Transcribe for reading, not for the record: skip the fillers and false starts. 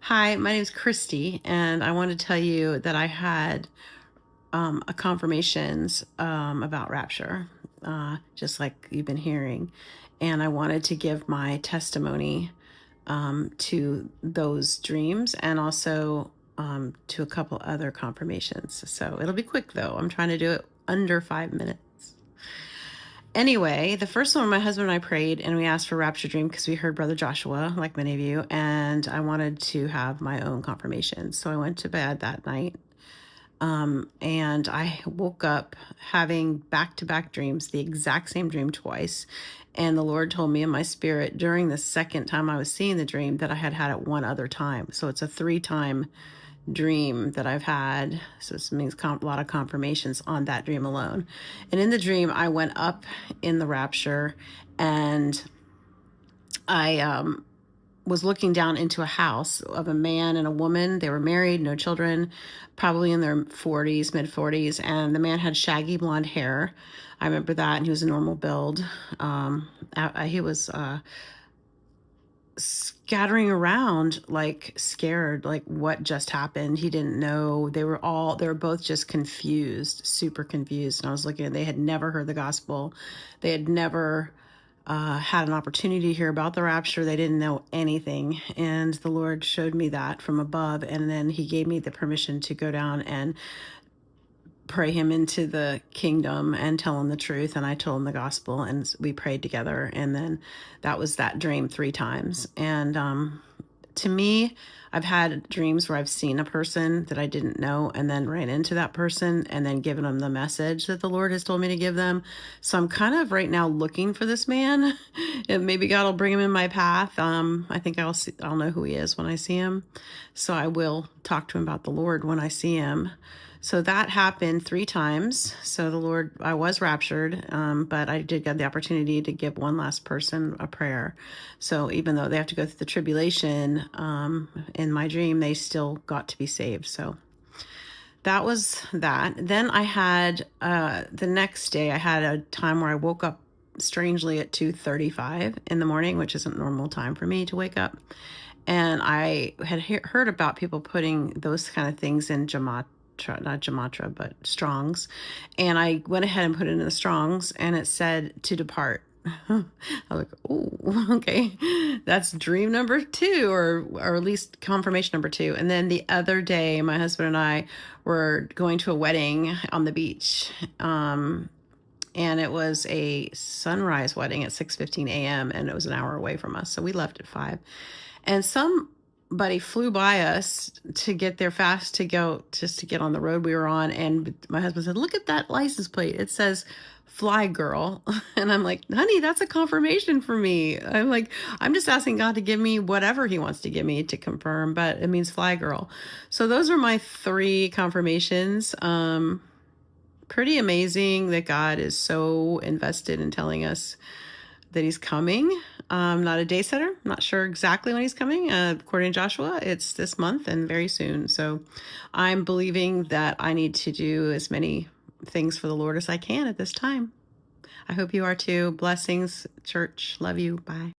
Hi, my name is Christy, and I want to tell you that I had a confirmations about rapture, just like you've been hearing. And I wanted to give my testimony to those dreams and also to a couple other confirmations. So it'll be quick though. I'm trying to do it under 5 minutes. Anyway, the first one, my husband and I prayed and we asked for rapture dream because we heard Brother Joshua, like many of you, and I wanted to have my own confirmation. So I went to bed that night. And I woke up having back-to-back dreams, the exact same dream twice. And the Lord told me in my spirit during the second time I was seeing the dream that I had had it one other time. So it's a 3-time dream that I've had. So this means a lot of confirmations on that dream alone. And in the dream, I went up in the rapture and I was looking down into a house of a man and a woman. They were married, no children, probably in their 40s, mid 40s. And the man had shaggy blonde hair. I remember that. And he was a normal build. He was scattering around, like scared, like what just happened. He didn't know. They were both just confused, super confused. And I was looking at, they had never heard the gospel. They had never had an opportunity to hear about the rapture. They didn't know anything. And the Lord showed me that from above. And then he gave me the permission to go down and pray him into the kingdom and tell him the truth. And I told him the gospel and we prayed together. And then that was that dream 3 times. And to me, I've had dreams where I've seen a person that I didn't know and then ran into that person and then given them the message that the Lord has told me to give them. So I'm kind of right now looking for this man and maybe God will bring him in my path. I think I'll know who he is when I see him. So I will talk to him about the Lord when I see him. So that happened 3 times. So the Lord, I was raptured, but I did get the opportunity to give one last person a prayer. So even though they have to go through the tribulation, in my dream, they still got to be saved. So that was that. Then I had, the next day, I had a time where I woke up strangely at 2:35 in the morning, which isn't normal time for me to wake up. And I had heard about people putting those kind of things in not Jamatra, but Strong's. And I went ahead and put it in the Strong's and it said to depart. I was like, oh, okay. That's dream number 2, or at least confirmation number 2. And then the other day, my husband and I were going to a wedding on the beach. And it was a sunrise wedding at 6:15 a.m. and it was an hour away from us. So we left at 5. And somebody flew by us to get there fast to go, just to get on the road we were on. And my husband said, look at that license plate. It says Fly Girl. And I'm like, honey, that's a confirmation for me. I'm like, I'm just asking God to give me whatever he wants to give me to confirm, but it means Fly Girl. So those are my 3 confirmations. Pretty amazing that God is so invested in telling us that he's coming. Not a day setter. I'm not sure exactly when he's coming. According to Joshua, it's this month and very soon. So I'm believing that I need to do as many things for the Lord as I can at this time. I hope you are too. Blessings, church. Love you. Bye.